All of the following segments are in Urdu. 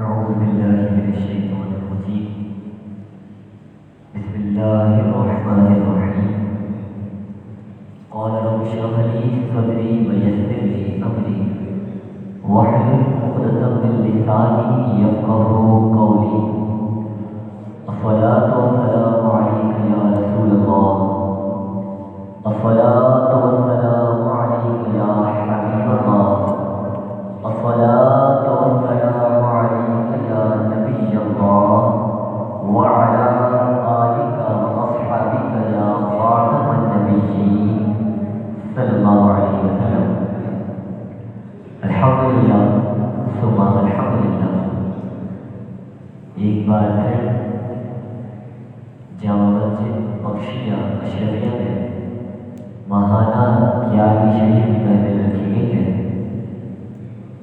أعوذ بالله من الشيطان الرجيم. بسم الله الرحمن الرحيم. قال رب اشرح لي صدري ويسر لي أمري واحلل عقدة من لساني يفقهوا قولي. الصلاة والسلام عليك يا رسول الله. الصلاة والسلام عليك يا حبيب الله. الصلاة والسلام عليك يا نبي الله وعلى آلك وأصحابك يا خاتم النبيين صلى الله عليه وسلم. الحمد لله ثم الحمد لله. ایک بار پھر جامع مسجد بخشیہ اشرفیہ میں ماہانہ گیارہویں شریف کی محفل رکھی گئی ہے،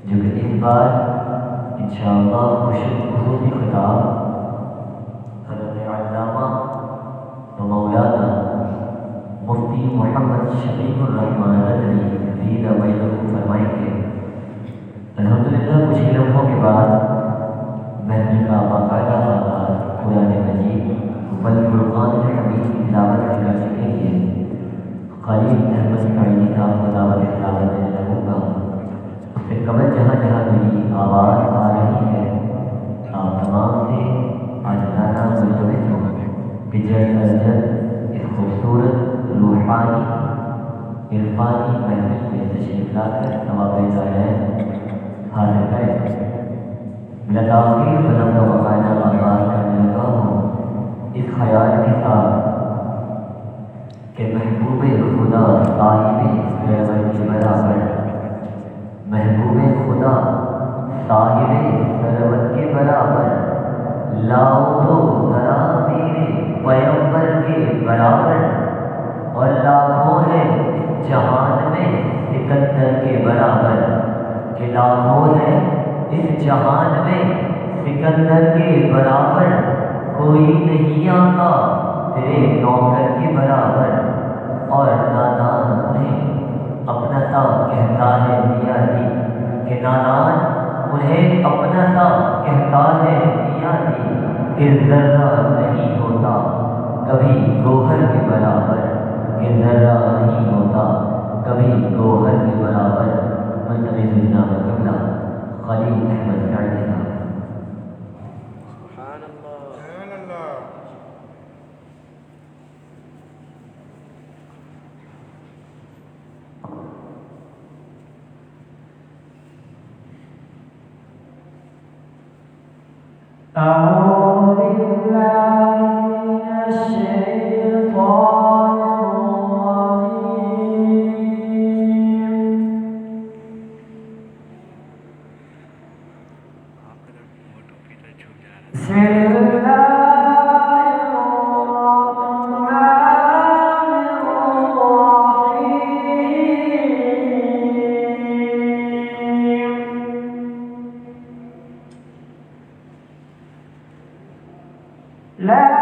جو کہ اس بار انشاءاللہ خصوصی خطاب حضرت علامہ و مولانا مفتی محمد شفیق الرحمن ندوی زید وجہہ فرمائیں گے۔ الحمدللہ کچھ ہی لمحوں کے بعد محفل کا باقاعدہ آغاز قرآن مجید والفرقان الحمید کی تلاوت سے کر سکیں گے۔ خلیل احمد قائدی صاحب کو دعوت تلاوت دینے لگوں گا۔ اس سے قبل جہاں جہاں میری آواز آ رہی ہے، آپ تمام سے عاجزانہ ملتمس ہوں کہ جلد از جلد اس خوبصورت روحانی عرفانی محفل میں تشریف لا کر ثواب ظاہر حاصل کریں۔ لطافی قدم کا باقاعدہ آغاز کرنے لگا ہوں اس خیال کے ساتھ کہ محبوب خدا صاحب سرور کے برابر، محبوب خدا صاحب سرور کے برابر، لاؤ تو ذرا میرے پیغمبر کے برابر، اور لاکھوں ہے اس جہان میں سکندر کے برابر، کہ لاکھوں ہے اس جہان میں سکندر کے برابر، کوئی نہیں آقا تیرے نوکر کے برابر، اور نادان انہیں اپنا سا کہتا ہے میاں جی، کہ نادان انہیں اپنا سا کہتا ہے میاں جی، کہ ذرہ نہیں ہوتا کبھی گوہر کے برابر، کہ ذرہ نہیں ہوتا کبھی گوہر کے برابر۔ ملتمس جناب قبلہ خلیل احمد قائدی صاحب۔ سبحان اللہ، سبحان اللہ۔ أعوذ بالله من الشيطان الرجيم. بسم الله الرحمن الرحيم. لا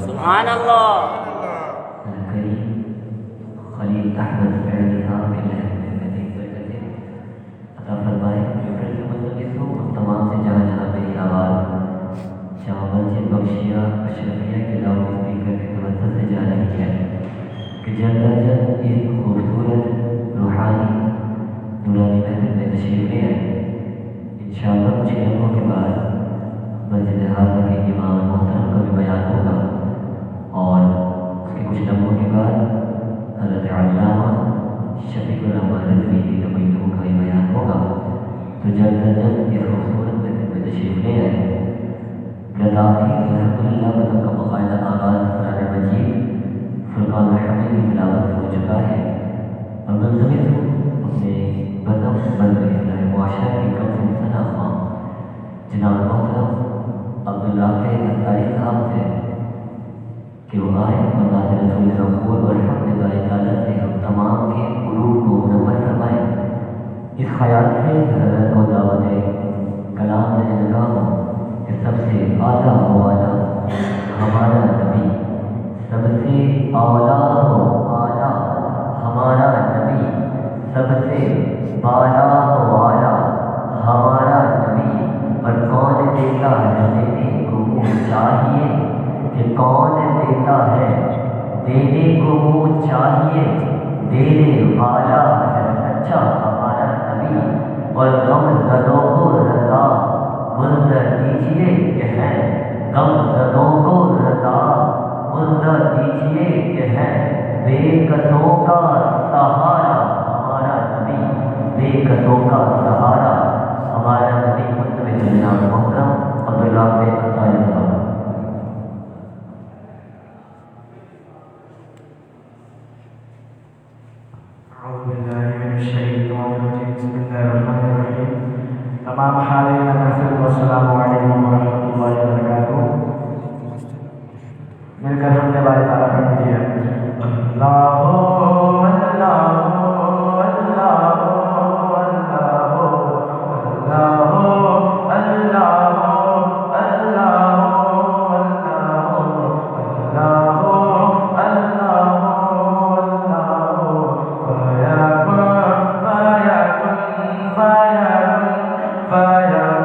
سبحان اللہ. الكريم خلیل احمد فعلی صاحب کے مزید برکتیں عطا فرمائے. ملتمس ہوں ہم تمام سے جہاں جہاں میری آواز جہاں مسجد بخشیہ اشرفیہ کے لاؤڈ اسپیکر کی توجہ سے جا رہی ہے کہ جلد از جلد اس خوبصورت روحانی نورانی محفل میں تشریف لے آئے. انشاءاللہ کچھ لمحوں کے بعد مسجد حاضرہ کے امام محترم کا بھی بیان ہوگا اور اس کے کچھ لمحوں کے بعد حضرت علامہ شفیق الرحمن رضوی کا کا بھی بیان ہوگا. تو جلد از جلد اس خوبصورت محفل میں تشریف لے آئے. لداخی الحمدللہ مطلب کا باقاعدہ آغاز قرآن مجید فرقان الحمد کی تلاوت ہو چکا ہے اور ملتمس ہوں اپنے بزم بزم اصلاح معاشرہ کے کم ثنا خان جناب محترم عبدالرافع انصاری صاحب سے کہ وہ آئے اور ذات رسول غفور اور حمد باری تعالیٰ سے ہم خیال سے حضرت کو دعوت کلام دینے لگا ہوں کہ سب سے اعلیٰ و اعلیٰ ہمارا نبی، سب سے اعلیٰ و اعلیٰ ہمارا نبی، سب سے بالا و اعلیٰ ہمارا نبی۔ اور کون دیتا ہے دینے کو منہ چاہیے کہ کون دیتا ہے دینے کو منہ چاہیے، دینے والا ہے سچا ہمارا نبی۔ اور غم زدوں کو رضا منظر دیجیے کہ ہے، غم زدوں کو رضا منظر دیجیے کہ ہے، بے قصوں کا سہارا ہمارا نبی، بے قصوں کا سہارا ہمارا نبی۔ مستمع جناب محترم عبداللہ بن عطیہ صاحب۔ اعوذ باللہ من الشیطان الرجیم، بسم اللہ الرحمن الرحیم۔ تمام حاضرین محفل کو السلام علیکم ورحمۃ اللہ وبرکاتہ۔ مل کر ہم نے بارے تعالیٰ پڑھ دیجیے۔ اللہ اللہ اللہ فَيَكُنْ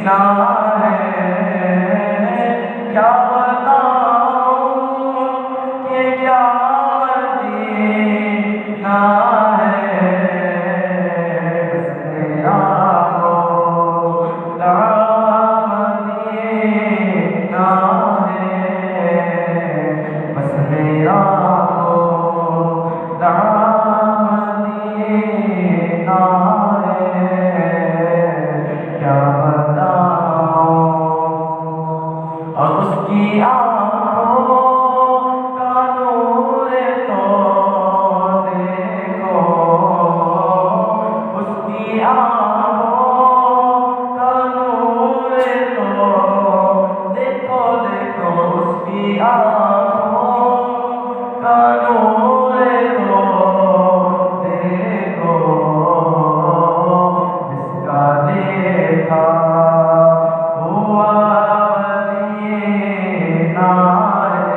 مدینہ ہے کیا بتاؤں کہ کیا مدینہ ہے بس میرا مولا مدینہ ہے بس میرا مولا مدینہ ہے کیا بتاؤں اور اس کی آنکھوں کا نور تو دیکھو اس کی آنکھوں کا نور تو دیکھو دیکھو اس کی آنکھوں کا نور تو دیکھو جس کا دیکھا ہوا مدینہ ہے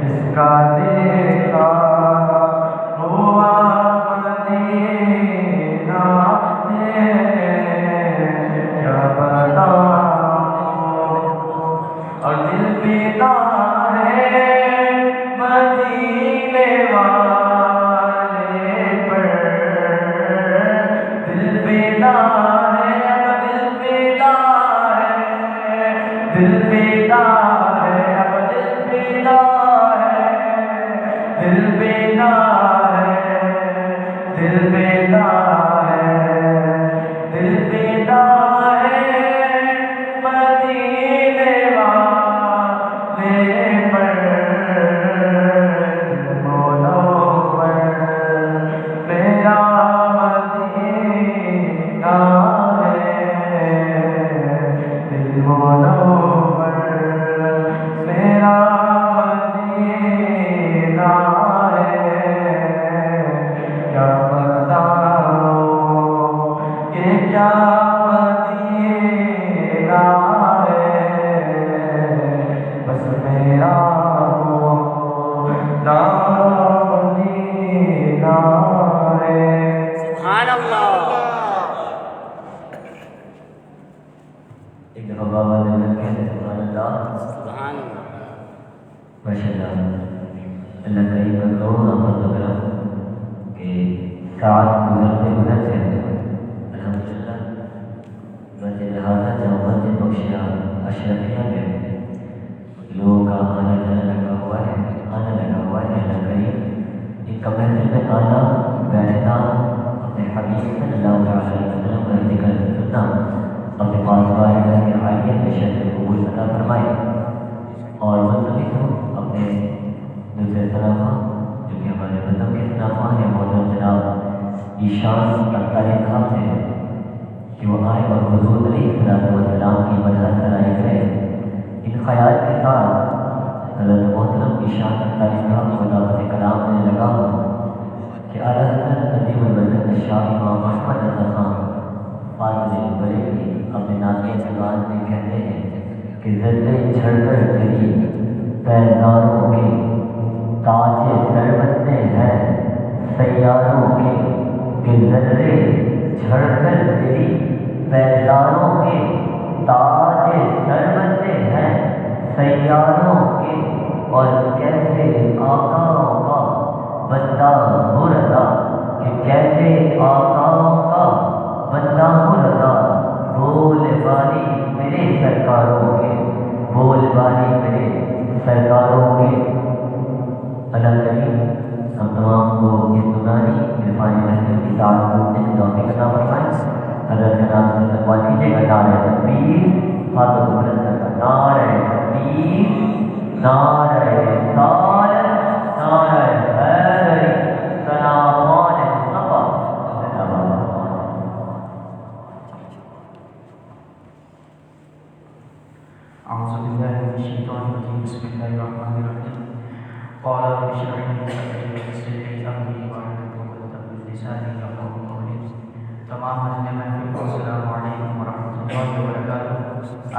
جس کا دیکھا ہوا مدینہ ہے کیا بتاؤں اور دل پیتا ہے مدینے والے پر دل پیتا ہے اب دل پیتا ہے دل پیتا ہے اب دل پیتا ہے دل پیتا ہے دل پیتا ہے دل پیتا ہے مدینے والے پر منور میرا مدینہ ہے دل منور میرا مدینہ ہے کیا بتاؤں کہ کیا مدینہ ہے بس میرا مولا مدینہ ہے سبحان اللہ. ایک دفعہ بابا نے کہتے سبحان اللہ سبحان اللہ. ماشاء اللہ اللہ کریم کا کروڑوں نفر وغیرہ کہ ساتھ گزرتے گزرتے الحمدللہ مسجد لہٰذا جہاں مسجد بخشیہ اشرفیہ میں لوگوں کا آنا جانا لگا ہوا ہے اللہ کریم ان کا محفل میں آنا بیٹھنا اپنے حبیب صلی اللہ علیہ وسلم کا ذکر سننا اپنے پاس والے کے حالیہ میں شرط قبول عطا فرمائے اور مطلب ہو اپنے دوسرے صنافہ جو کہ ہمارے مذہب کے صنافہ ہیں محترم جناب ایشان اختاری صاحب سے کہ وہ آئے اور حضور علیہ السلام کی مدد کرائے گئے ان خیال کے ساتھ حضرت محترم ایشان اختاری صاحب کو دعوت کلام دینے لگا کہ اعلیٰ حضرت ندیم البرکت شاہ امام احمد رضا خان فاضل بریلوی اپنے نامی انداز میں کہتے ہیں کہ ذرے جھڑ کر گری پیداروں کے تاج سر بنتے ہیں سیاروں کے کہ ذرے جھڑ کر گری پیداروں کے تاج سر بنتے ہیں سیاروں کے اور کیسے آقاؤں کا بندہ ہو رہا کہ کیسے آقاؤں کا بندہ ہو رہا بول باری میرے سرکاروں کے بول باری میرے سرکاروں کے اللہ کریم ہم تمام کو یہ سنانی عرفانی محفل کی ساتھ گھومنے کی توفیق عطا فرمائے حضرت کے نام سے تقویٰ کیجیے گا نعرہ تکبیر ہاتھوں کو بلند کر نعرہ تکبیر نعرہ رسالت نعرہ حیدری سلامان مصطفیٰ أعوذ بالله من الشيطان الرجيم بسم الله الرحمن الرحيم قال رب اشرح لي صدري ويسر لي أمري واحلل عقدة من لساني يفقهوا قولي تمام حضرات محفل کو السلام علیکم ورحمۃ اللہ وبرکاتہ.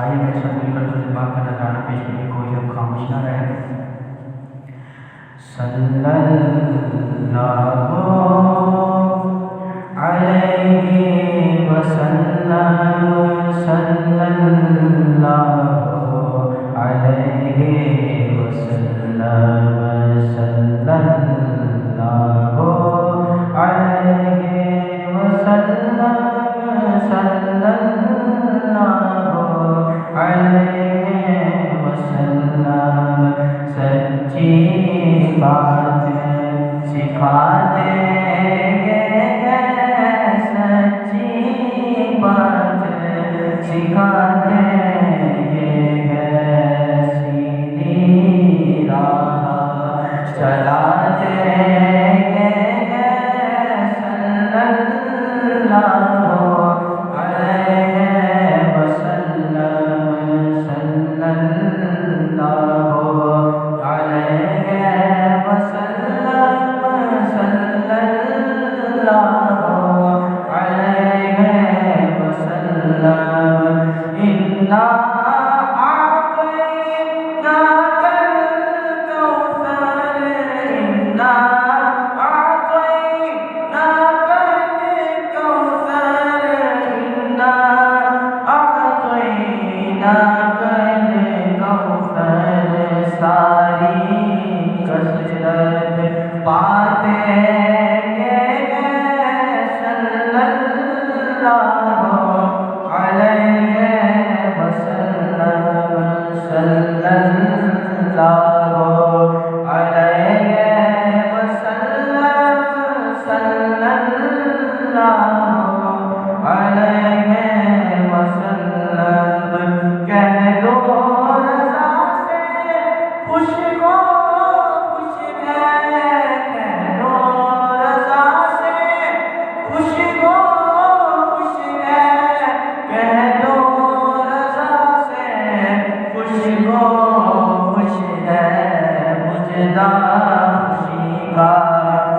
آئیے میرے ساتھ مل کر درود پاک کا نذرانہ پیش کرنے کو ہم خاموش نہ رہیں. صلی اللہ علیہ وسلم سچی بات سکھا دیں گے، سچی بات سکھا دیں گے، سیدھی راہ چلا دیں گے، صلی اللہ علیہ وسلم، صلی اللہ علیہ وسلم، صلی اللہ علیہ وسلم۔ انا اعطیناک الکوثر، انا اعطیناک الکوثر، انا اعطیناک الکوثر۔ ساری کثرت باتیں صلی اللہ علیہ وسلم، صلی اللہ علیہ وسلم، صلی اللہ علیہ وسلم۔ کہہ دو رضا سے خوش ہو خوش ہے، کہہ دو رضا سے خوش ہو خوش ہے، کہہ دو رضا سے خوش ہو خوش ہے، مجدہ خوشی کا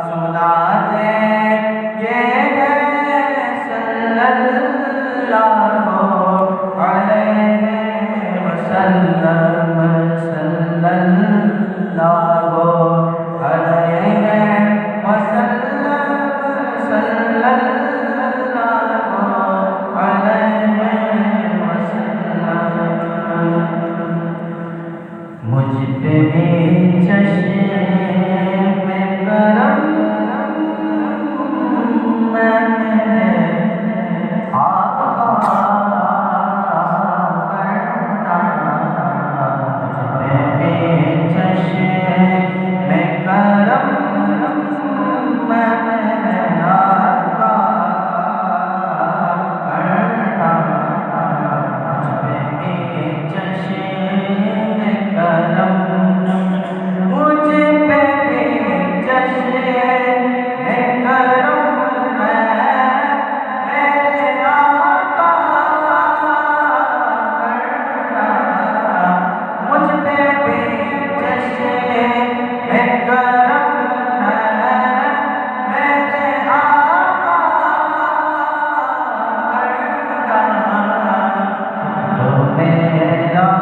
سنا دیں گے، صلی اللہ علیہ وسلم، صلی اللہ علیہ وسلم، صلی اللہ علیہ وسلم۔ مجھ پہ بھی چشم کرم میں آقا کرنا، مجھ پہ بھی چشم کرم میں آقا کرنا، مجھ پہ بھی چشم کرم، مجھ پہ بھی چشم کرم میں میرے آقا کرنا، مجھ پہ بھی چشم کرم ہے میرے آقا کرنا۔ تو میرا بھی ہے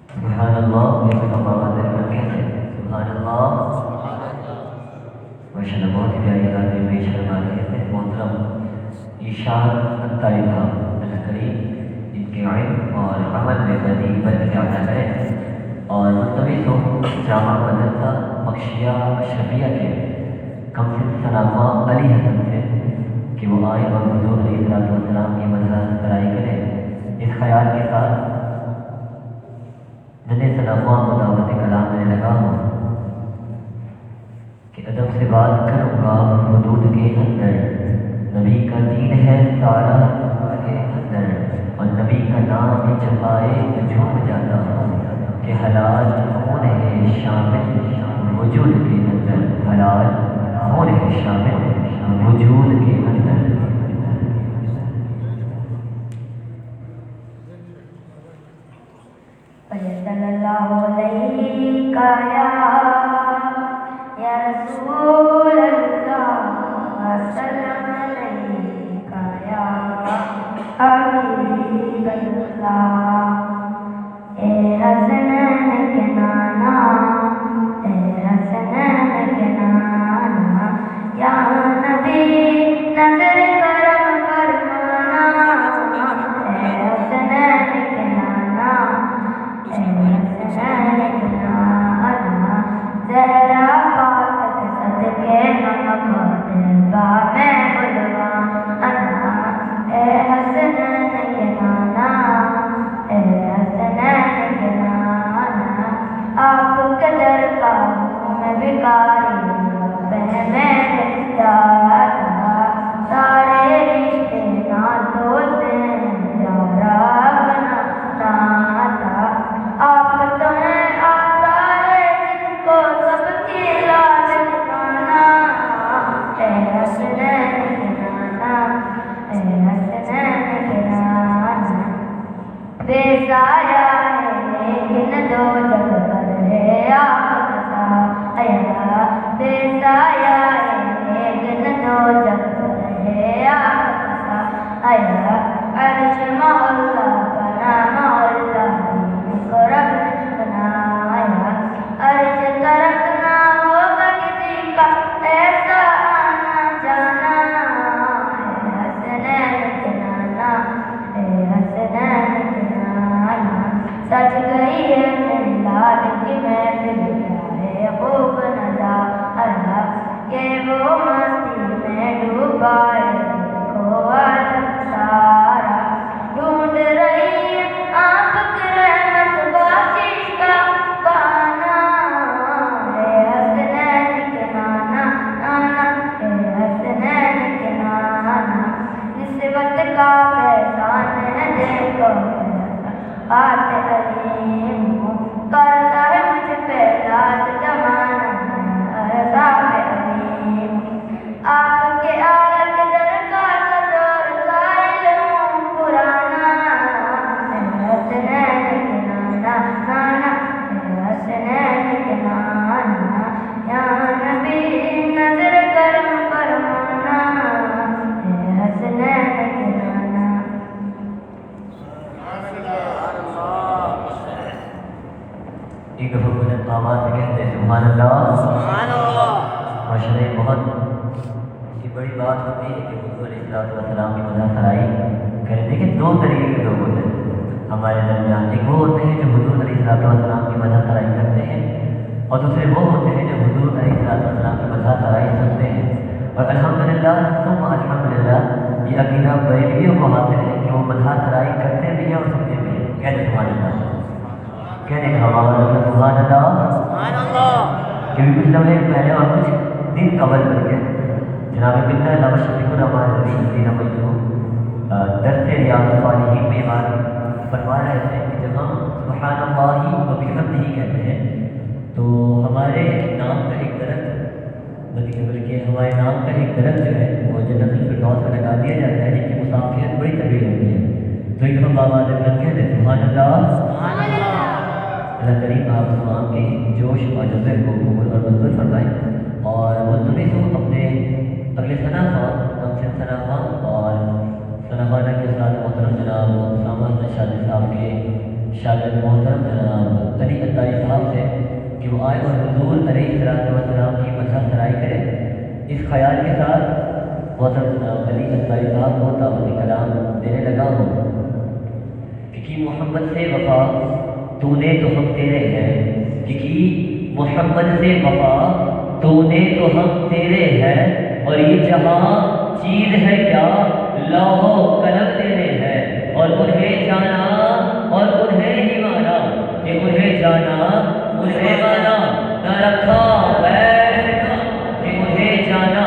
سبحان اللہ یہ تو بابا دل کر کہتے ہیں سبحان اللہ ماشاء اللہ بہت ہی پیاری بات ہے بے شرم آ رہے تھے محترم ایشان انتاری صاحب اللہ کریم ان کے علم اور عمل میں بدی برکت عطا کرے اور ملتمس ہو جامع مدرسہ بخشیہ اشرفیہ کے کمسن سلامہ علی حسن سے کہ وہ آئے اور حضور علیہ السلام کی مدرسہ کرائی کرے اس خیال کے ساتھ جنہیں سلامہ و دعوت کلام میں لگا ہوں کہ ادب سے بات کروں گا حدود کے اندر نبی کا دین ہے سارا کے اندر اور نبی کا نام جب آئے تو جھوم جاتا ہوں کہ حلال خون ہے شامل وجود کے اندر حلال خون ہے شامل وجود کے اندر صلی اللہ علیہ یا رسول اللہ سلام علیکہ یا حبیب اللہ اے حسنین کے نانا اے حسنین کے نانا یا نبی نظر کرم فرمانا اے حسنین کے نانا زہرا پاک صدقے محبت با میں بلوانا اے حسنین کے نانا اے حسنین کے نانا آپ کے درکار میں بکاری بہن دادا سارے رشتے ناتوں سے پیارا بنانا آپ تو ہیں آقا ہے جن کو سب کی لاج پانا اے حسنین کے نانا اے حسنین کے نانا بے سایہ ہے لیکن دو جگ پر ہے آپ کا سایہ بے سایہ ہے لیکن دو جگ پر ہے آپ کا سایہ عرش محلہ بنا محلہ رب بنایا عرش ترک نہ ہوگا کسی کا ایسا آنا جانا اے حسنین کے نانا اے حسنین کے نانا سج گئی ہے میلاد کی محفل کیا ہے خوب نظارہ کہ وہ مستی میں ڈوبا ہے دیکھو عالم سارا ڈھونڈ رہی ہے آپ کی رحمت بخشش کا بہانا اے حسنین کے نانا نانا اے حسنین کے نانا نسبت کا فیضان ہے دیکھو بات علیم کرتا ہے مجھ پہ لاج زمانہ عذاب علیم آپ کے آل کے درکار کا دور سائل ہوں پرانا اے حسنین کے نانا نانا اے حسنین کے نانا یا نبی نظر کرم فرمانا اے حسنین کے نانا ایک دفعہ بلند آواز سے کہتے ہیں سبحان اللہ سبحان اللہ ماشاء اللہ بہت یہ بڑی بات ہوتی ہے کہ حضور علیہ السلام کی مدح سرائی کریں دیکھیں دو طریقے کے لوگ ہوتے ہیں ہمارے درمیان ایک وہ ہوتے ہیں جو حضور علیہ السلام کی مدح سرائی کرتے ہیں اور دوسرے وہ ہوتے ہیں جو حضور علیہ السلام کی مدح سرائی سنتے ہیں اور الحمدللہ ثم الحمدللہ یہ عقیدہ بریلویوں کو حاصل ہے کہ وہ مدح سرائی کرتے بھی ہیں اور سنتے بھی ہیں کہتے سبحان اللہ کہنے کا ہمارا سبحان اللہ سبحان اللہ کیونکہ کچھ لمحے پہلے اور کچھ دن قبل کر کے جناب بندہ علامہ شفیق الرحمٰن رضی دینا مجھو درس ریاض الصالحین میں بات فرما رہے تھے کہ جب ہم سبحان اللہ و بحمدہ کہتے ہیں تو ہمارے نام کا ایک درخت بلکہ ہمارے نام کا ایک درخت جو ہے وہ جنت الفردوس میں لگا دیا جاتا ہے جن کی مسافیت بڑی طویل ہوتی ہے تو ایک دفعہ بابا علیہ کہتے ہیں سبحان اللہ اللہ کریم آپ تمام کے جوش اور جذبے کو قبول اور منظور فرمائیں اور ملتمس ہو اپنے اگلے ثنا خان کمسن ثنا خان اور سنہانہ کے ساتھ محترم جناب اسامہ شادی صاحب کے شاگرد محترم جناب علی عطائی صاحب سے کہ وہ آئے اور حضور علیہ السلام کی مدح سرائی کرے. اس خیال کے ساتھ محترم جناب علی عطائی صاحب کو دعوت کلام دینے لگا ہوں کہ محمد سے وفا تو نے تو ہم تیرے ہیں، کہ محمد سے وفا تو نے تو ہم تیرے ہیں، اور یہ جہاں چیز ہے کیا لوح و قلم تیرے ہیں، اور انہیں جانا اور انہیں ہی مانا، کہ انہیں جانا انہیں مانا نہ رکھا غیر کا، کہ انہیں جانا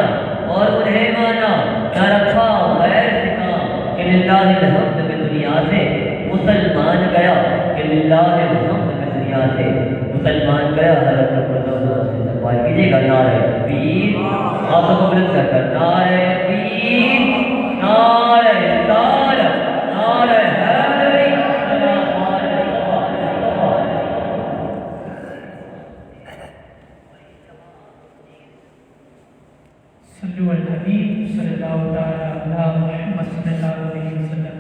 اور انہیں مانا نہ رکھا غیر کا، کہ للہ الحمد میں دنیا سے مسلمان گیا، کہ للہ الحمد میں دنیا سے مسلمان گیا. حضرت سے سوال کیجیے گا نعرہ تکبیر، آپ کو بلند کر کر نعرہ تکبیر، نعرہ رسالت، نعرہ حیدری، صلو علی الحبیب صلی اللہ تعالی علی محمد صلی اللہ علیہ وسلم.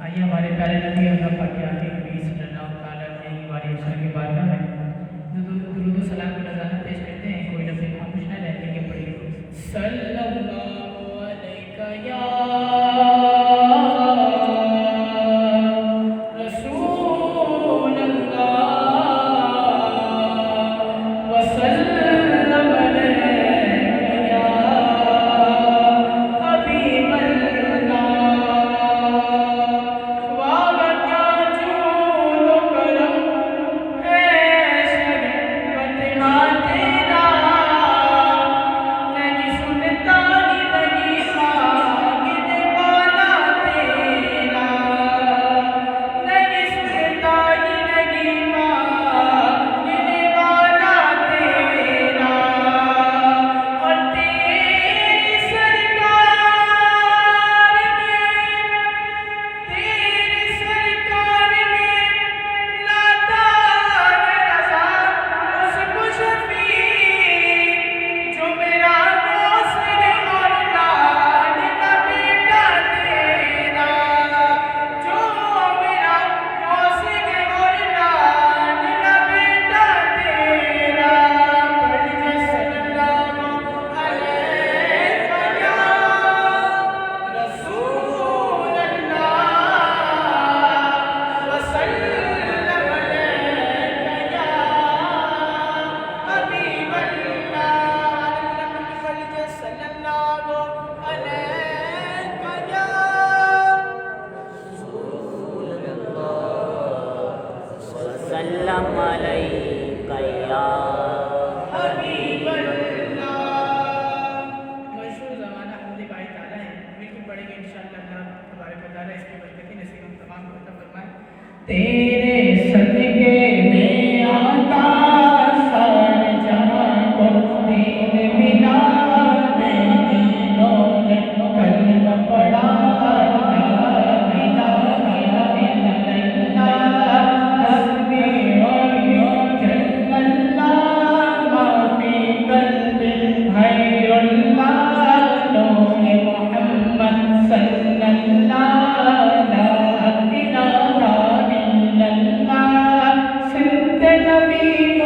آئیے ہمارے پیارے نبی اللہ پاک کے آخری نبی صلی اللہ تعالی علیہ وسلم کی بارگاہ میں درود و سلام کی نذرانہ پیش کرتے ہیں. کوئی لفظ خاموش نہ رہنے کے پڑھیے. صلی اللہ علیہ یا رسول اللہ وسلم علیہ یا حبیب اللہ. واہ کیا جود و کرم ہے شریعت تیرا، نہیں سنتا نہیں مانگنے والا تیرا، نہیں سنتا نہیں مانگنے والا تیرا. اور تیری سرکار میں لاتا رضا اس کو شفیع جو میرا ناصر اور لاڈلا بیٹا تیرا، جو میرا ناصر اور لاڈلا بیٹا تیرا. پڑھ صلی اللہ علیہ یا رسول اللہ وسلم علیہ یا حبیب اللہ. پڑھ صلی اللہ علیہ یا وسلم علیک یا حبیب اللہ. مشہور زمانہ حمد بھائی تعالیٰ ہے، مل کے پڑھیں گے انشاءاللہ. اللہ تبارک و تعالیٰ اس کی برکتیں نصیب ہم تمام کو عطا فرمائے. تیرے صدقے میں آتا سارے جہاں کو دین ملا، تیری دولت کلمہ پڑھا لا الہ الا اللہ، حسبی اور جل اللہ، ما فی قلب غیر اللہ، نور محمد صلی اللہ، لا الہ الا اللہ. سنت نبی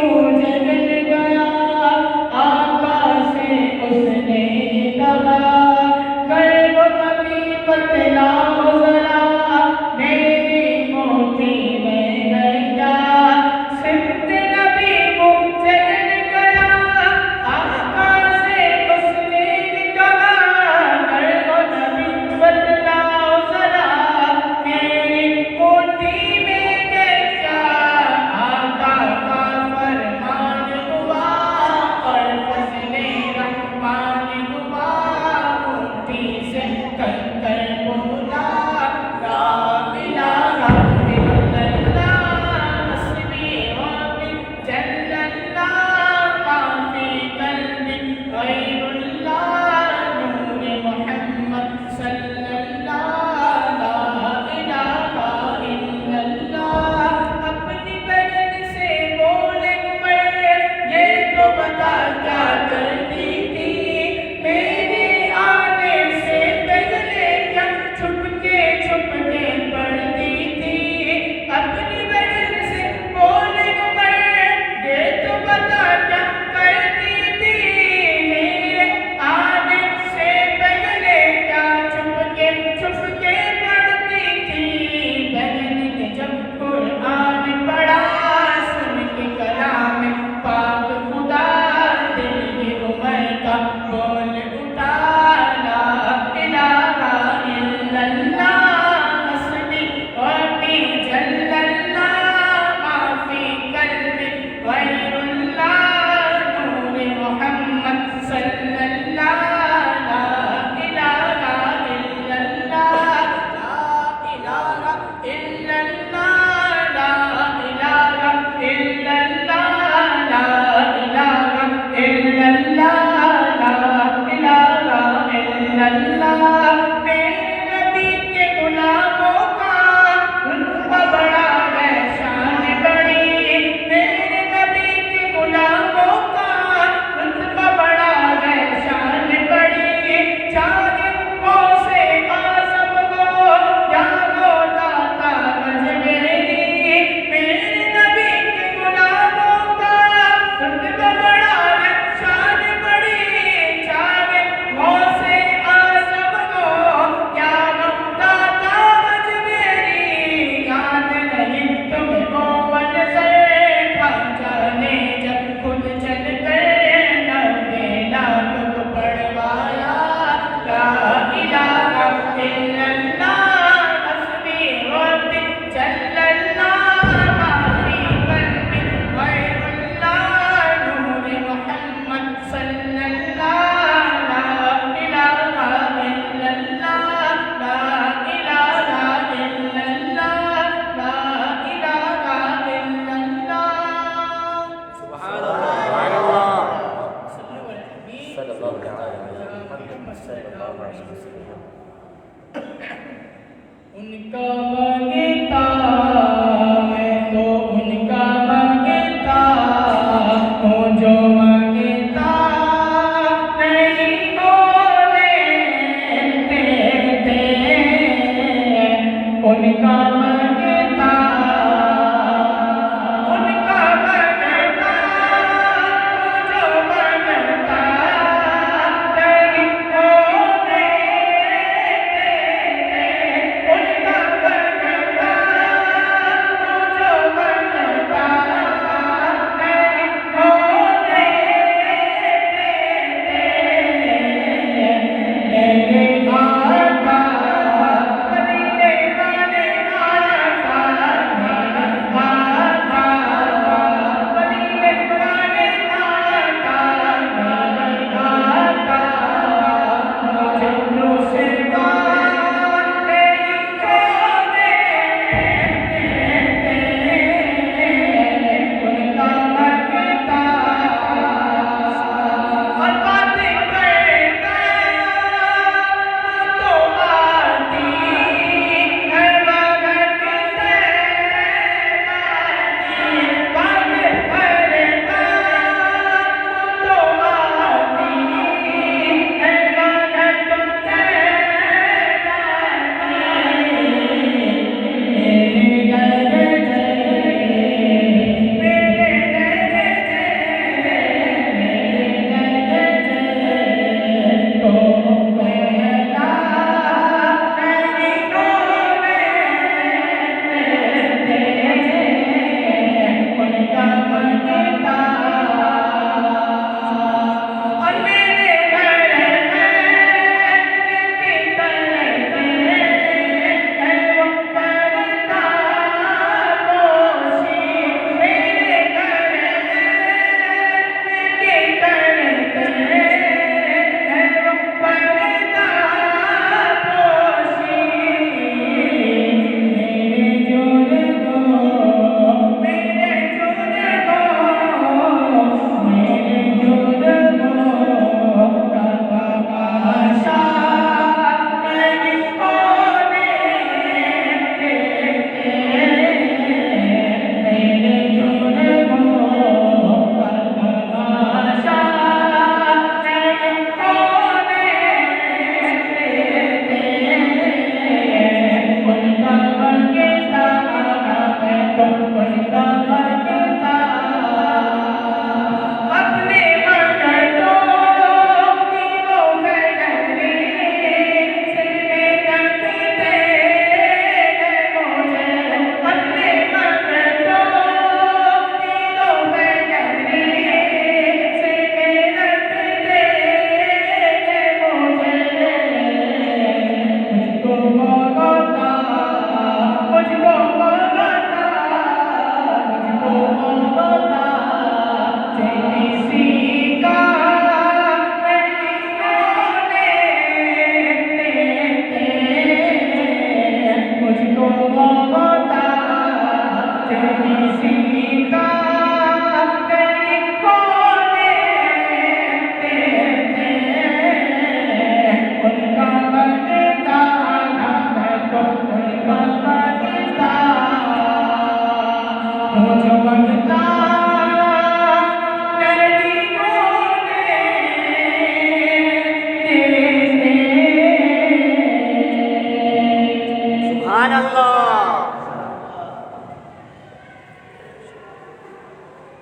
سبحان اللہ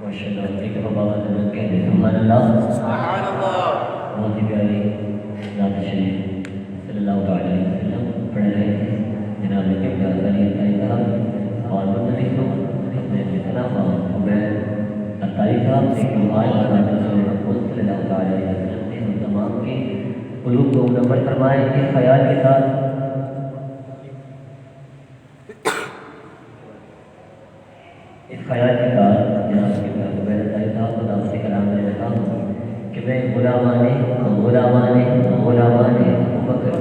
ماشاءاللہ ایک بابا نے کہتے سبحان اللہ سبحان اللہ بہت ہی پیاری نعت شریف صلی اللہ علیہ وسلم پڑھ رہے ہیں جناب کے پیار علی عطائی صاحب اور مدنی کو اپنے جتنا عبید عطائی صاحب سے دعائیں بناتے ہیں رسول صلی اللہ علیہ وسلم نے ہم تمام کے قلوب کو منور فرمائے اس خیال کے ساتھ اس خیال کے ساتھ جناب کے پیار عبید عطائی صاحب کو دعوت کلام میں رکھا ہوں کہ میں غلامان ابو بکر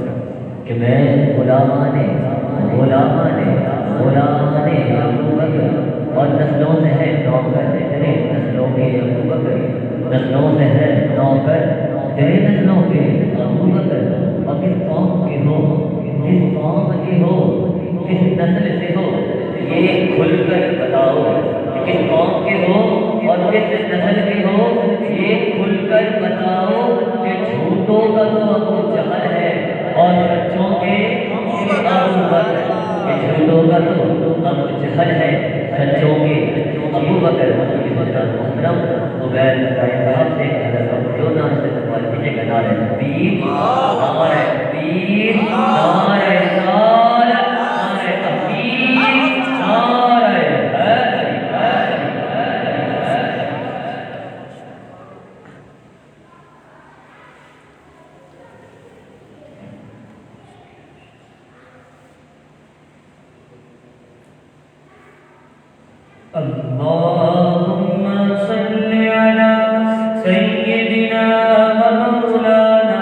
کہ میں غلامان ابو بکر اور نسلوں سے ہے نوکر تیرے نسلوں کے ابو بکر نسلوں سے ہے نوکر تیرے نسلوں کے ابو بکر اور کس قوم کے ہو کس قوم کے ہو کس نسل سے ہو یہ کھل کر بتاؤ کس قوم کے ہو اور کس نسل کے ہو یہ کھل کر بتاؤ کہ جھوٹوں کا تو ابو جہل ہے اور سچوں کے ابو بکر کہ جھوٹوں کا تو ابو جہل ہے سچوں کے ابو بکر محترم عبید عطائی صاحب سے حضرت جو نام سے سوال کیجیے گا نعرہ تکبیر نعرہ تکبیر نعرہ رسالت نعرہ تحقیق نعرہ حیدری اللهم صل على سيدنا ومولانا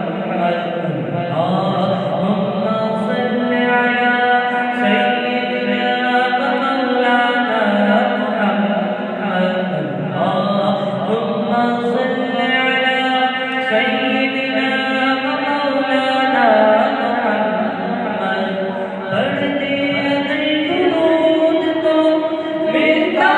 محمد اللهم صل على سيدنا ومولانا محمد اللهم صل على سيدنا ومولانا محمد بڑھتے ہیں درود تو ملتا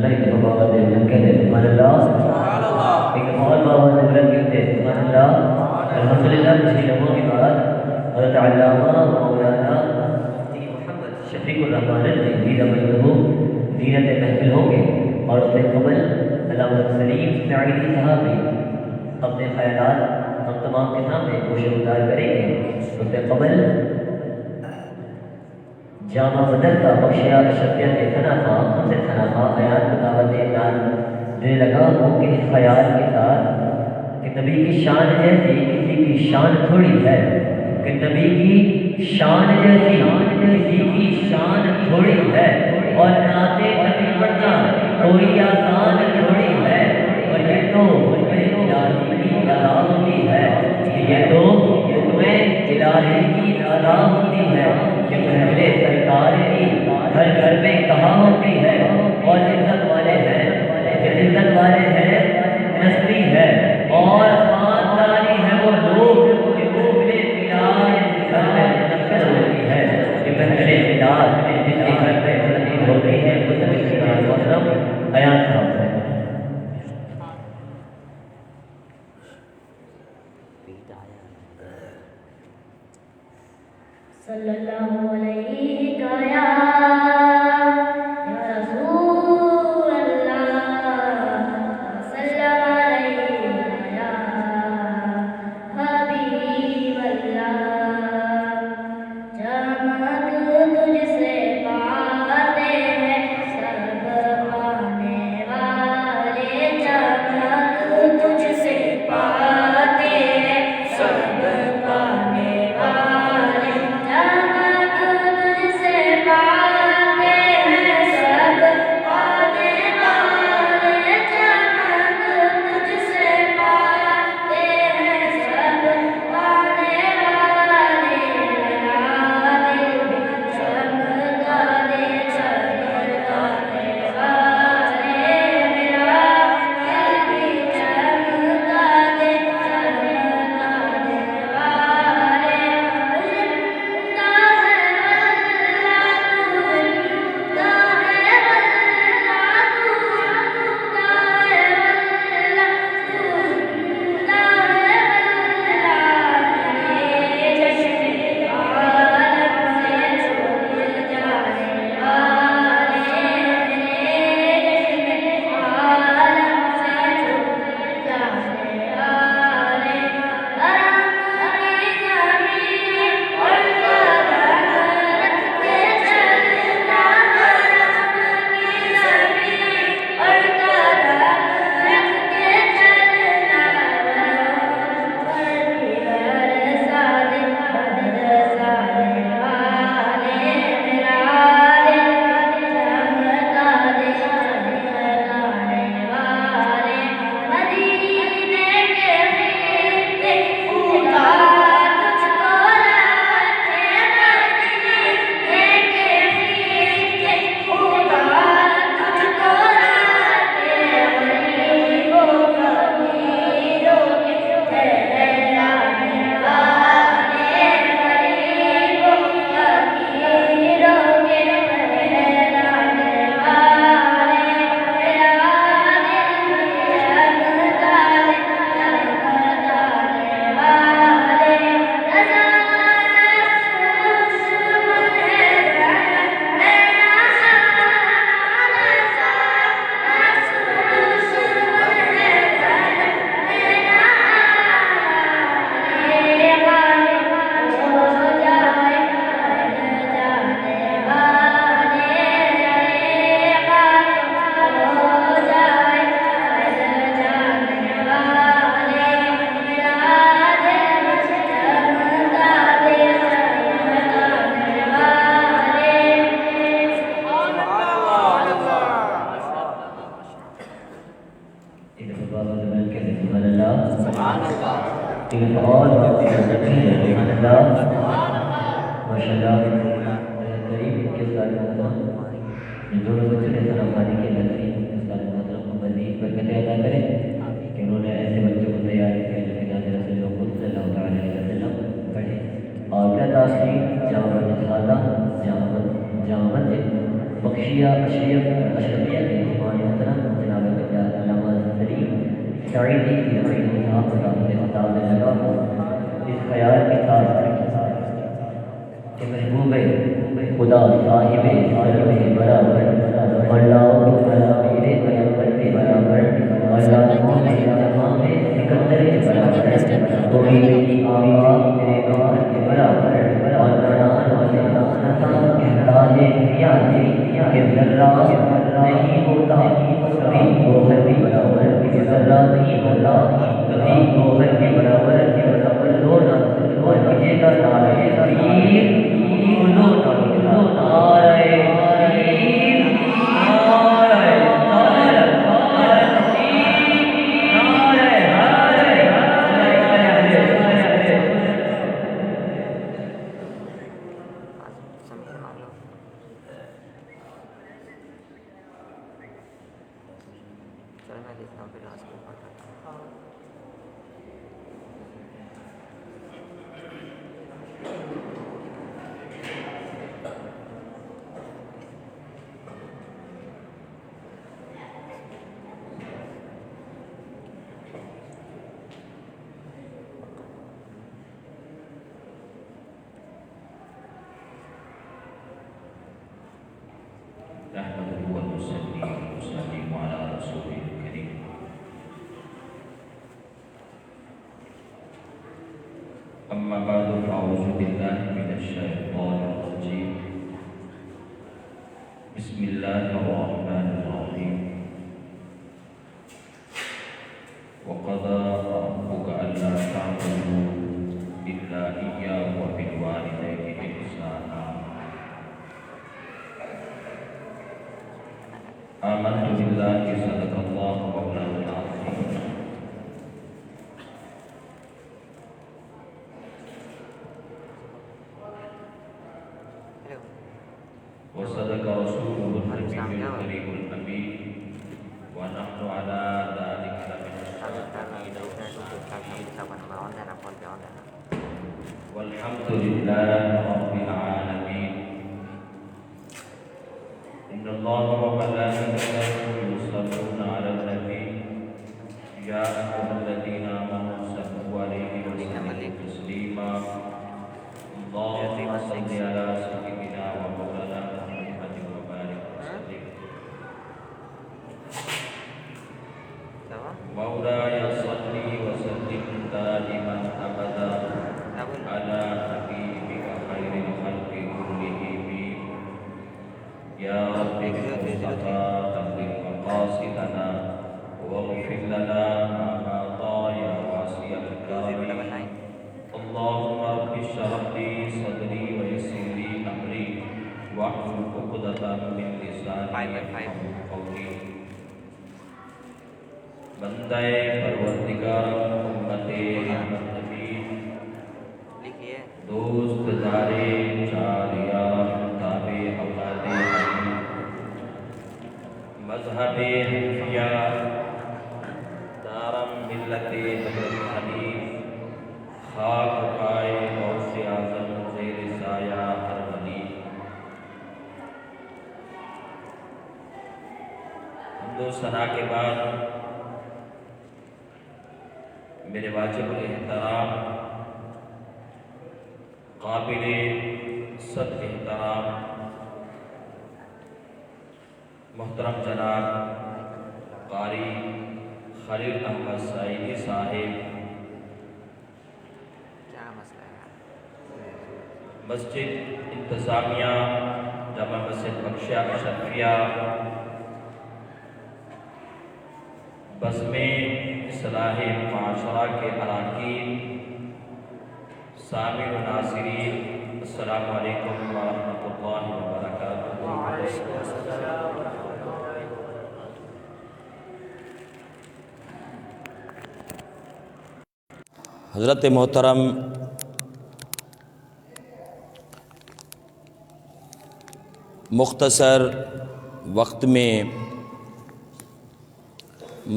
ایک دفعہ بابا سے بلند کہتے سبحان اللہ، ایک اور بابا سے بلند کہتے سبحان اللہ۔ الحمدللہ پچھلی لمحوں کے بعد حضرت علامہ مولانا محمد شفیق الرحمن دیدہ مجدہ زینت محفل ہوں گے، اور اس سے قبل علامہ سلیم سعیدی صاحب بھی اپنے خیالات ہم تمام کے سامنے گوشہ گزار کریں گے۔ اس سے قبل جامع مدرسہ بخشیہ اشرفیہ کے خواہ ہم سے خواہ آیات کو دعوت اعلان دینے لگا ہوں کہ اس خیال کے ساتھ کہ نبی کی شان جیسی کسی کی شان تھوڑی ہے، کہ نبی کی شان جیسی کسی کی شان تھوڑی ہے، اور نعت نبی پڑھنا کوئی آسان تھوڑی ہے، اور یہ تو الہی کی ادا ہوتی ہے، یہ تو الہی کی ادا ہوتی ہے کہ پہلے سرکار کی ہر گھر میں کہاں ہوتی ہے، اور عزت والے ہیں، عزت والے ہیں نسلی ہے اور خاندانی ہے وہ لوگ کہ پہلے میلاد گھر میں منعقد ہوتی ہے، کہ پہلے میلاد جن کے گھر میں منعقد ہوتی ہے وہ نبی کی محترم ایان صاحب ہے۔ صلی اللہ علیہ یا رسول اللہ، سلام علیہ یا حبیب اللہ، جمع تجھ سے پاتے ہیں سب پانے والے، جمع تجھ سے پاتے ہیں سب پانے والے، بخشیہ اشرفیہ کے شاعری کی اپنی یہاں پر اپنے مطالعے لگا اس خیال کے ساتھ کہ محبوب خدا صاحب عالم برابر اللہ میرے پیغمبر کے برابر اللہ مومن جہاں میں سکندر کے برابر کوئی میری آواز میرے گار کے برابر اور دران کہ ذرہ نہیں ہوتا کبھی گوہر کے برابر کہ ذرہ نہیں ہوتا کبھی گوہر کے برابر لو نہ اور مجھے کا نعرہ تکبیر بولو نعرہ تکبیر نعرہ نحمده ونصلي ونسلم على رسوله الكريم أما بعد فأعوذ بالله من الشيطان الرجيم بسم الله الرحمن الرحيم وقضى ربك ألا تعبدوا إلا إياه وبالوالدين إحسانا آمنت بالله صدق الله مولانا العظيم وصدق رسوله النبي الكريم الأمين ونحن على ذلك لمن الشاهدين والحمد لله رب العالمين إن الله وملائكته يصلون على النبي يا أيها الذين آمنوا صلوا عليه وسلموا تسليما اللهم صل على سيدنا ومولانا محمد وبارك وسلم مولاي صل وسلم دائما أبدا على حبيبك خير الخلق كلهم يا رب المصطفى تقبل مقاصدنا واغفر لنا ما مضى يا واسع الكرم اللهم رب اشرح لي صدري ويسر لي امري واحلل عقدة من لساني يفقهوا قولي بندہ پروردگار امت احمد نبی دوست دارے چاریا تابع اولاد علی مذہب حنفیہ دارم ملت حضرت حنیف خاک پائے غوث اعظم زیر سایہ ہر ولی حمد و ثنا کے بعد میرے واجب الاحترام قابل صد احترام محترم جناب قاری خلیل احمد سعیدی صاحب مسجد انتظامیہ جامع مسجد بخشیہ اشرفیہ بزم اصلاح معاشرہ کے اراکین سامعین و ناظرین السلام علیکم ورحمۃ اللہ وبرکاتہ حضرت محترم مختصر وقت میں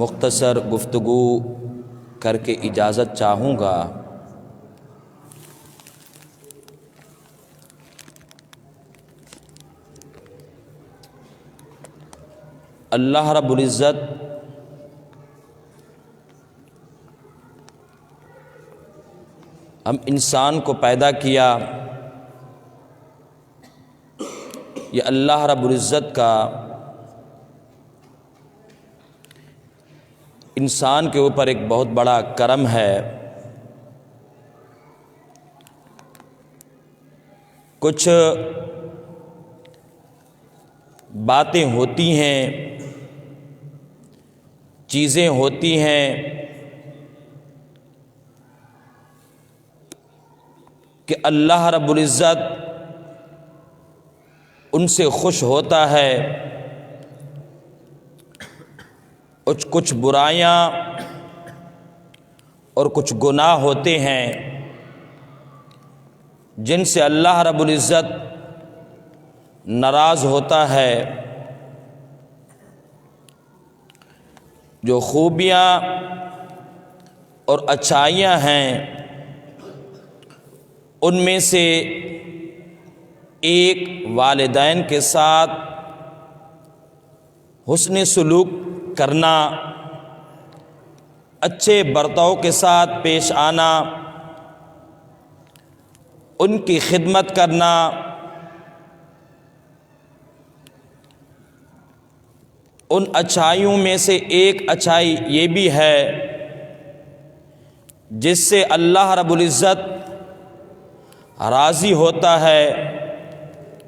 مختصر گفتگو کر کے اجازت چاہوں گا اللہ رب العزت ہم انسان کو پیدا کیا، یہ اللہ رب العزت کا انسان کے اوپر ایک بہت بڑا کرم ہے۔ کچھ باتیں ہوتی ہیں، چیزیں ہوتی ہیں کہ اللہ رب العزت ان سے خوش ہوتا ہے، کچھ برائیاں اور کچھ گناہ ہوتے ہیں جن سے اللہ رب العزت ناراض ہوتا ہے۔ جو خوبیاں اور اچھائیاں ہیں ان میں سے ایک والدین کے ساتھ حسن سلوک کرنا، اچھے برتاؤ کے ساتھ پیش آنا، ان کی خدمت کرنا، ان اچھائیوں میں سے ایک اچھائی یہ بھی ہے جس سے اللہ رب العزت راضی ہوتا ہے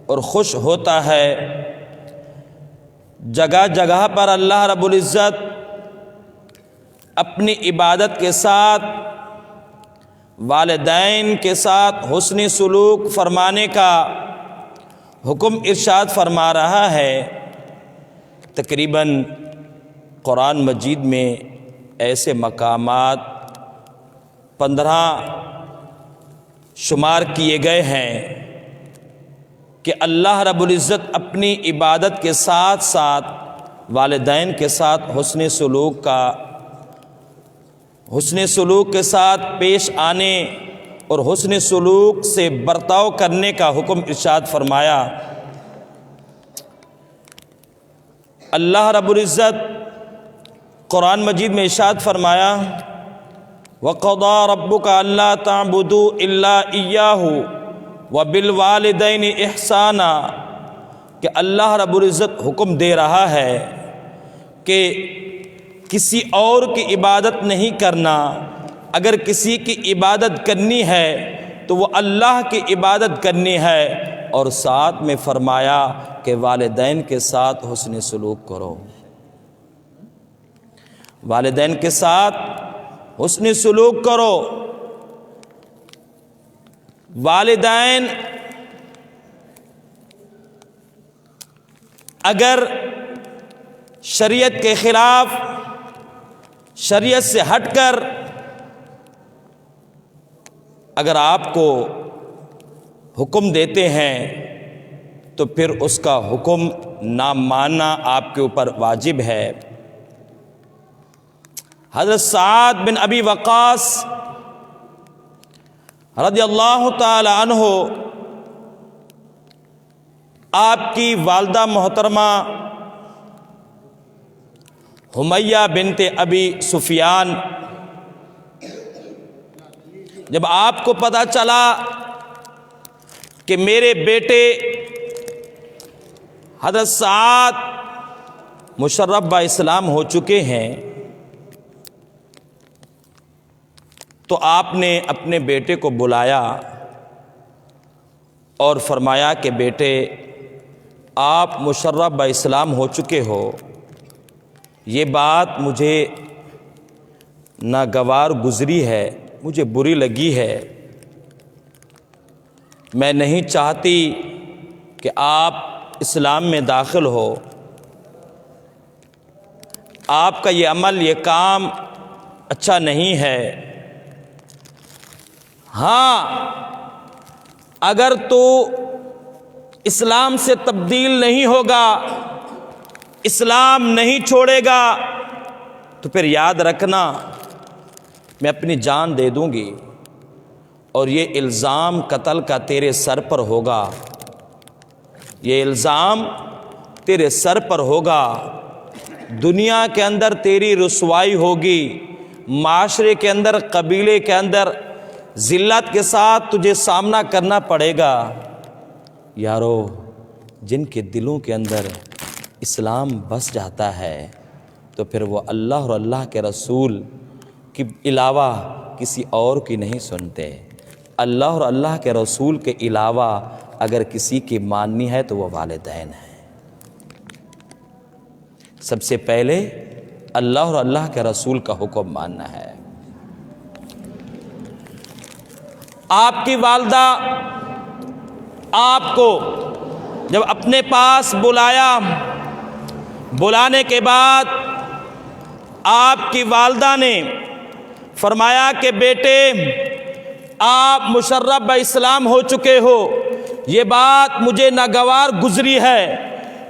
اور خوش ہوتا ہے۔ جگہ جگہ پر اللہ رب العزت اپنی عبادت کے ساتھ والدین کے ساتھ حسن سلوک فرمانے کا حکم ارشاد فرما رہا ہے۔ تقریباً قرآن مجید میں ایسے مقامات 15 شمار کیے گئے ہیں کہ اللہ رب العزت اپنی عبادت کے ساتھ ساتھ والدین کے ساتھ حسن سلوک کے ساتھ پیش آنے اور حسن سلوک سے برتاؤ کرنے کا حکم ارشاد فرمایا۔ اللہ رب العزت قرآن مجید میں ارشاد فرمایا وَقَضَىٰ رَبُّكَ أَلَّا تَعْبُدُوا إِلَّا إِيَّاهُ وَبِالْوَالِدَيْنِ إِحْسَانًا، کہ اللہ رب العزت حکم دے رہا ہے کہ کسی اور کی عبادت نہیں کرنا، اگر کسی کی عبادت کرنی ہے تو وہ اللہ کی عبادت کرنی ہے، اور ساتھ میں فرمایا کہ والدین کے ساتھ حسن سلوک کرو، والدین کے ساتھ حسن سلوک کرو۔ والدین اگر شریعت کے خلاف، شریعت سے ہٹ کر اگر آپ کو حکم دیتے ہیں تو پھر اس کا حکم نہ ماننا آپ کے اوپر واجب ہے۔ حضرت سعد بن ابی وقاص رضی اللہ تعالی عنہ، آپ کی والدہ محترمہ حمیہ بنت ابی سفیان، جب آپ کو پتہ چلا کہ میرے بیٹے حضرت سعد مشرف با اسلام ہو چکے ہیں، تو آپ نے اپنے بیٹے کو بلایا اور فرمایا کہ بیٹے، آپ مشرف با اسلام ہو چکے ہو، یہ بات مجھے ناگوار گزری ہے، مجھے بری لگی ہے، میں نہیں چاہتی کہ آپ اسلام میں داخل ہو، آپ کا یہ عمل، یہ کام اچھا نہیں ہے۔ ہاں، اگر تو اسلام سے تبدیل نہیں ہوگا، اسلام نہیں چھوڑے گا، تو پھر یاد رکھنا میں اپنی جان دے دوں گی، اور یہ الزام قتل کا تیرے سر پر ہوگا، یہ الزام تیرے سر پر ہوگا، دنیا کے اندر تیری رسوائی ہوگی، معاشرے کے اندر، قبیلے کے اندر ذلت کے ساتھ تجھے سامنا کرنا پڑے گا۔ یارو، جن کے دلوں کے اندر اسلام بس جاتا ہے تو پھر وہ اللہ اور اللہ کے رسول کے علاوہ کسی اور کی نہیں سنتے۔ اللہ اور اللہ کے رسول کے علاوہ اگر کسی کی ماننی ہے تو وہ والدین ہیں۔ سب سے پہلے اللہ اور اللہ کے رسول کا حکم ماننا ہے۔ آپ کی والدہ آپ کو جب اپنے پاس بلایا، بلانے کے بعد آپ کی والدہ نے فرمایا کہ بیٹے آپ مشرف باسلام ہو چکے ہو، یہ بات مجھے ناگوار گزری ہے،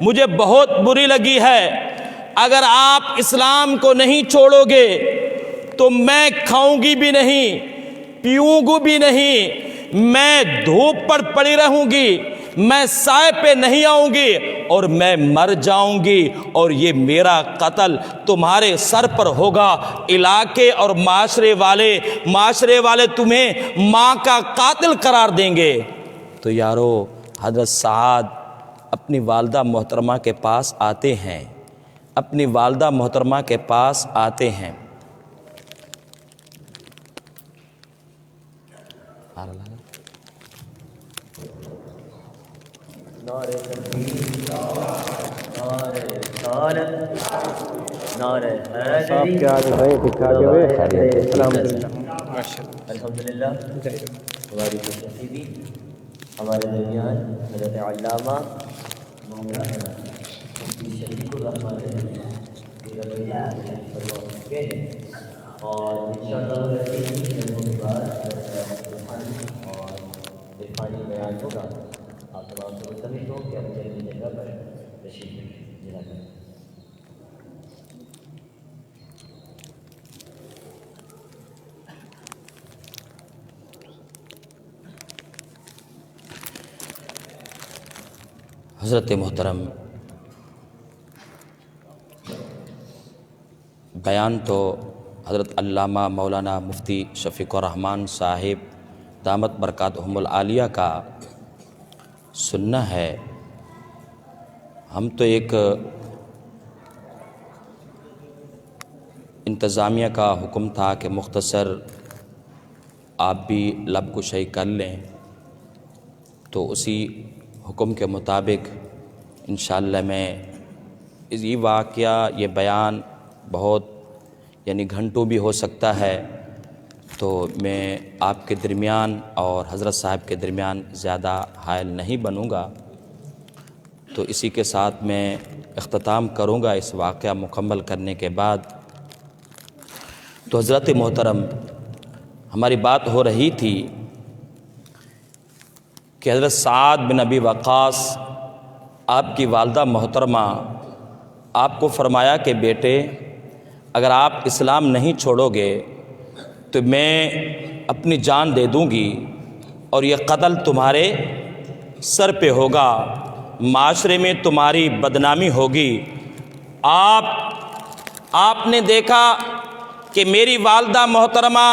مجھے بہت بری لگی ہے، اگر آپ اسلام کو نہیں چھوڑو گے تو میں کھاؤں گی بھی نہیں، پیوں گی بھی نہیں، میں دھوپ پر پڑی رہوں گی، میں سائے پہ نہیں آؤں گی اور میں مر جاؤں گی، اور یہ میرا قتل تمہارے سر پر ہوگا۔ علاقے اور معاشرے والے تمہیں ماں کا قاتل قرار دیں گے۔ تو یارو، حضرت سعد اپنی والدہ محترمہ کے پاس آتے ہیں، اپنی والدہ محترمہ کے پاس آتے ہیں۔ نعرہ تکبیر، نعرہ رسالت، نعرہ حیدری۔ الحمدللہ ہماری خوشنصیبی ہمارے درمیان حضرت علامہ مولانا مفتی شفیق الرحمن فرما چکے ہیں، اور انشاءاللہ اور عرفانی بیان ہوگا۔ آپ تمام سے مستمد ہوں کہ اپنی اپنی جگہ پر تشریف لے کریں۔ حضرت محترم، بیان تو حضرت علامہ مولانا مفتی شفیق الرحمن صاحب دامت برکاتہم العالیہ کا سننا ہے۔ ہم تو ایک انتظامیہ کا حکم تھا کہ مختصر آپ بھی لب کشائی کر لیں، تو اسی حکم کے مطابق انشاءاللہ میں یہ واقعہ، یہ بیان بہت یعنی گھنٹوں بھی ہو سکتا ہے، تو میں آپ کے درمیان اور حضرت صاحب کے درمیان زیادہ حائل نہیں بنوں گا۔ تو اسی کے ساتھ میں اختتام کروں گا اس واقعہ مکمل کرنے کے بعد۔ تو حضرت محترم، ہماری بات ہو رہی تھی کہ حضرت سعد بن ابی وقاص آپ کی والدہ محترمہ آپ کو فرمایا کہ بیٹے اگر آپ اسلام نہیں چھوڑو گے تو میں اپنی جان دے دوں گی اور یہ قتل تمہارے سر پہ ہوگا، معاشرے میں تمہاری بدنامی ہوگی۔ آپ نے دیکھا کہ میری والدہ محترمہ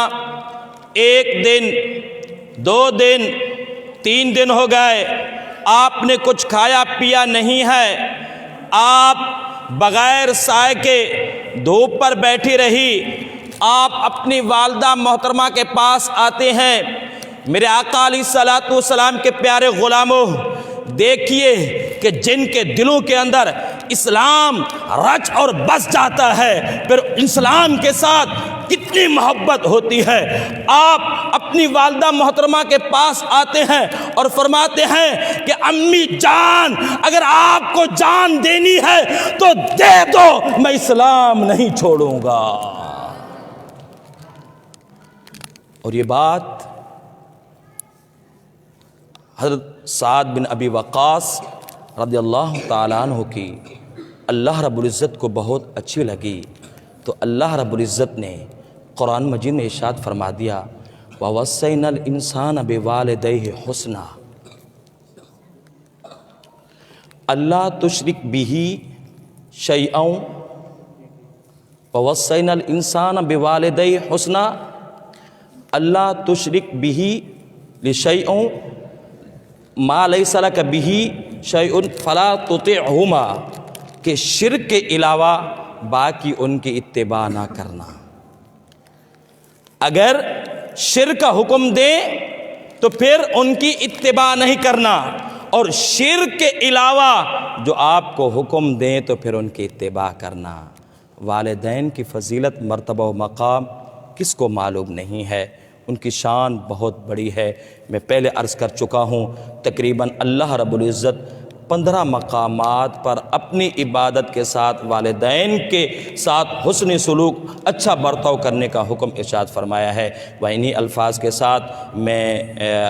1 دن 2 دن 3 دن ہو گئے آپ نے کچھ کھایا پیا نہیں ہے، آپ بغیر سائے کے دھوپ پر بیٹھی رہی۔ آپ اپنی والدہ محترمہ کے پاس آتے ہیں۔ میرے آقا علیہ الصلوۃ والسلام کے پیارے غلاموں، دیکھیے کہ جن کے دلوں کے اندر اسلام رچ اور بس جاتا ہے پھر اسلام کے ساتھ کتنی محبت ہوتی ہے۔ آپ اپنی والدہ محترمہ کے پاس آتے ہیں اور فرماتے ہیں کہ امی جان اگر آپ کو جان دینی ہے تو دے دو، میں اسلام نہیں چھوڑوں گا۔ اور یہ بات حضرت سعد بن ابی وقاص رضی اللہ تعالیٰ عنہ کی اللہ رب العزت کو بہت اچھی لگی، تو اللہ رب العزت نے قرآن مجید میں ارشاد فرما دیا وَوَصَّيْنَا الْإِنسَانَ بِوَالِدَيْهِ حُسْنًا اللہ تشرک بِهِ شَيْئًا وَوَصَّيْنَا الْإِنسَانَ بِوَالِدَيْهِ حُسْنًا اللہ تشرک بہی لشیء ما لیس لک بہی شیء فلا تطعہما، کہ شرک کے علاوہ باقی ان کی اتباع نہ کرنا۔ اگر شرک کا حکم دیں تو پھر ان کی اتباع نہیں کرنا، اور شرک کے علاوہ جو آپ کو حکم دیں تو پھر ان کی اتباع کرنا۔ والدین کی فضیلت، مرتبہ و مقام کس کو معلوم نہیں ہے، ان کی شان بہت بڑی ہے۔ میں پہلے عرض کر چکا ہوں، تقریباً اللہ رب العزت 15 مقامات پر اپنی عبادت کے ساتھ والدین کے ساتھ حسن سلوک، اچھا برتاؤ کرنے کا حکم ارشاد فرمایا ہے۔ و انہی الفاظ کے ساتھ میں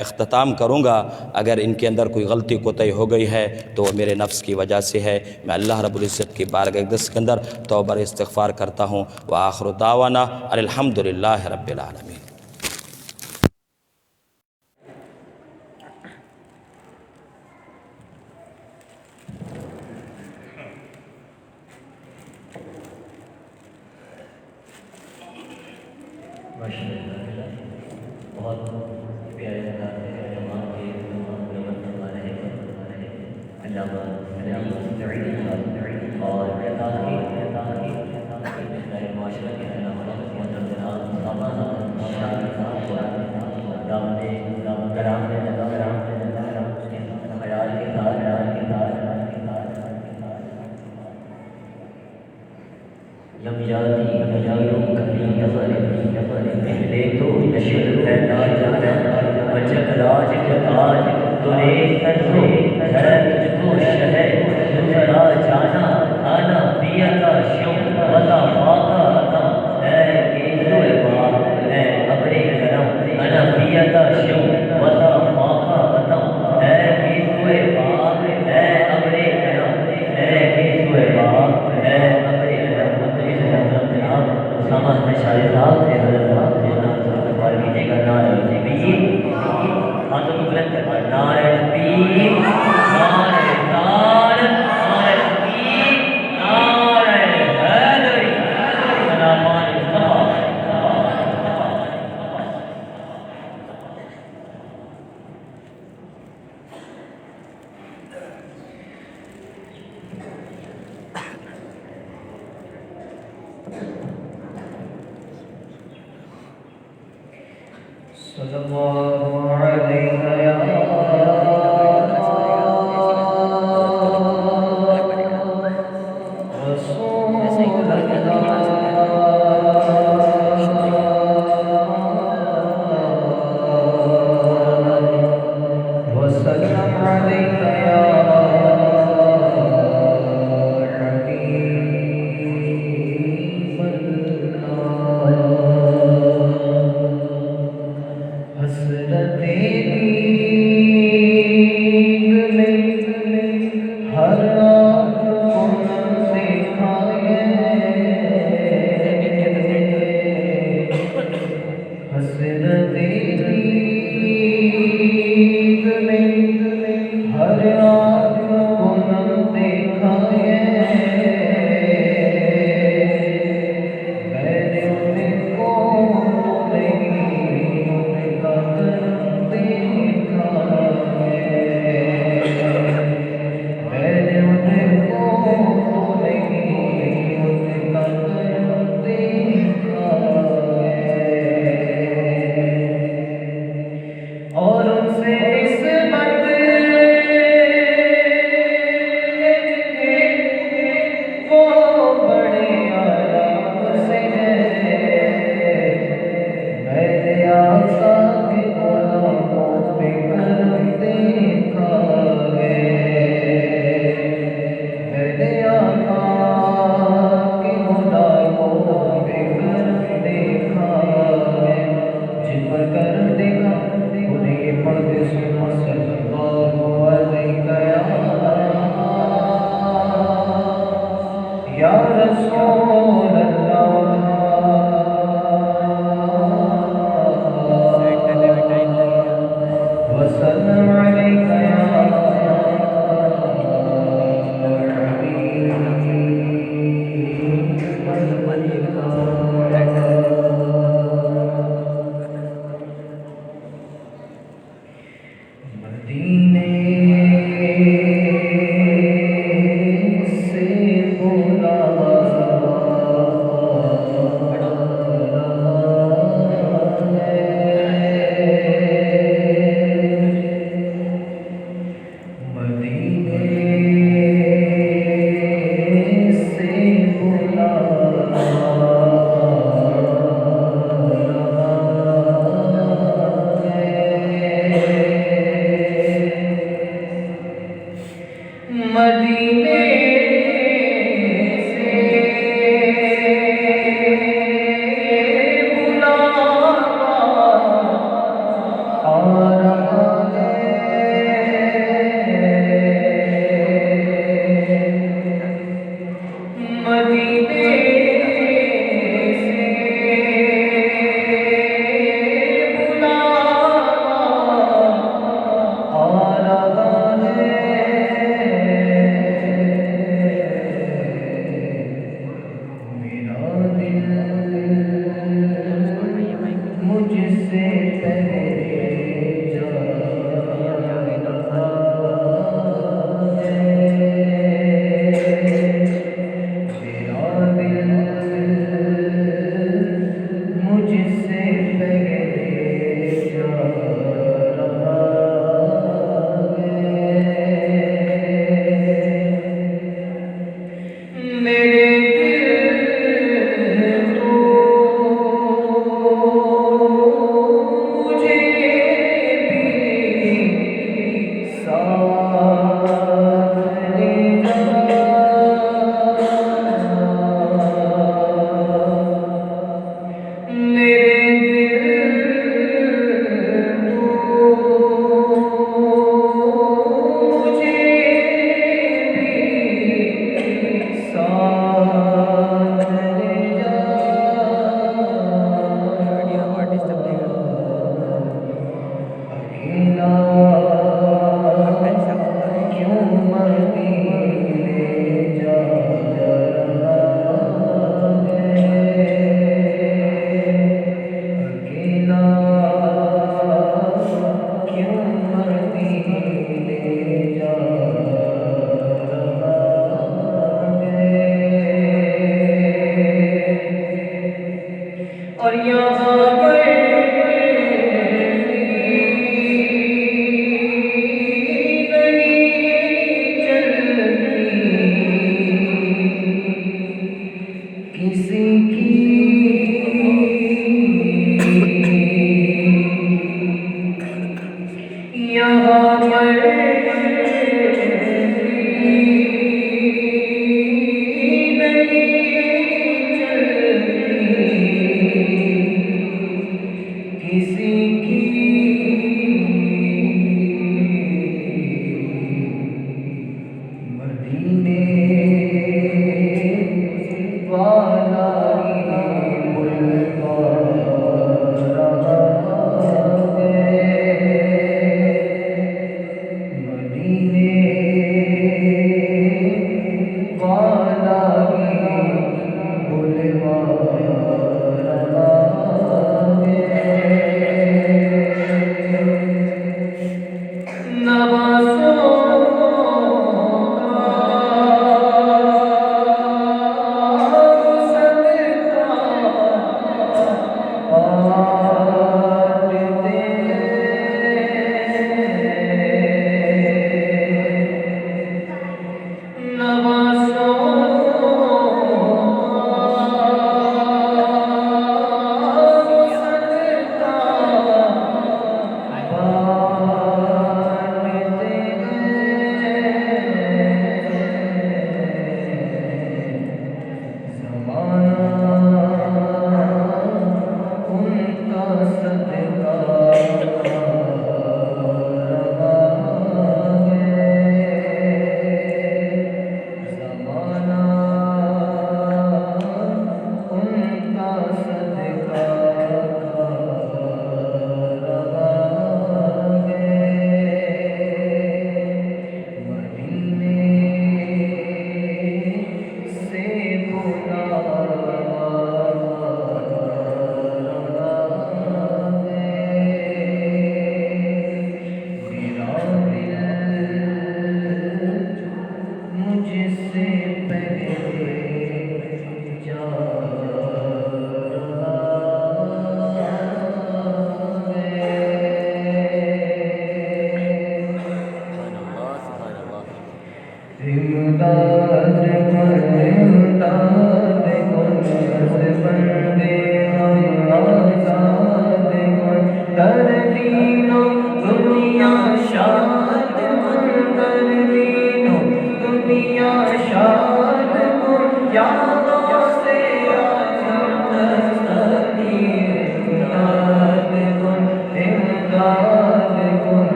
اختتام کروں گا۔ اگر ان کے اندر کوئی غلطی کوتاہی ہو گئی ہے تو وہ میرے نفس کی وجہ سے ہے۔ میں اللہ رب العزت کی بارگاہ اقدس کے اندر توبہ استغفار کرتا ہوں۔ وآخر دعوانا الحمد للہ رب العالمین۔ بہت پیارے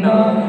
No.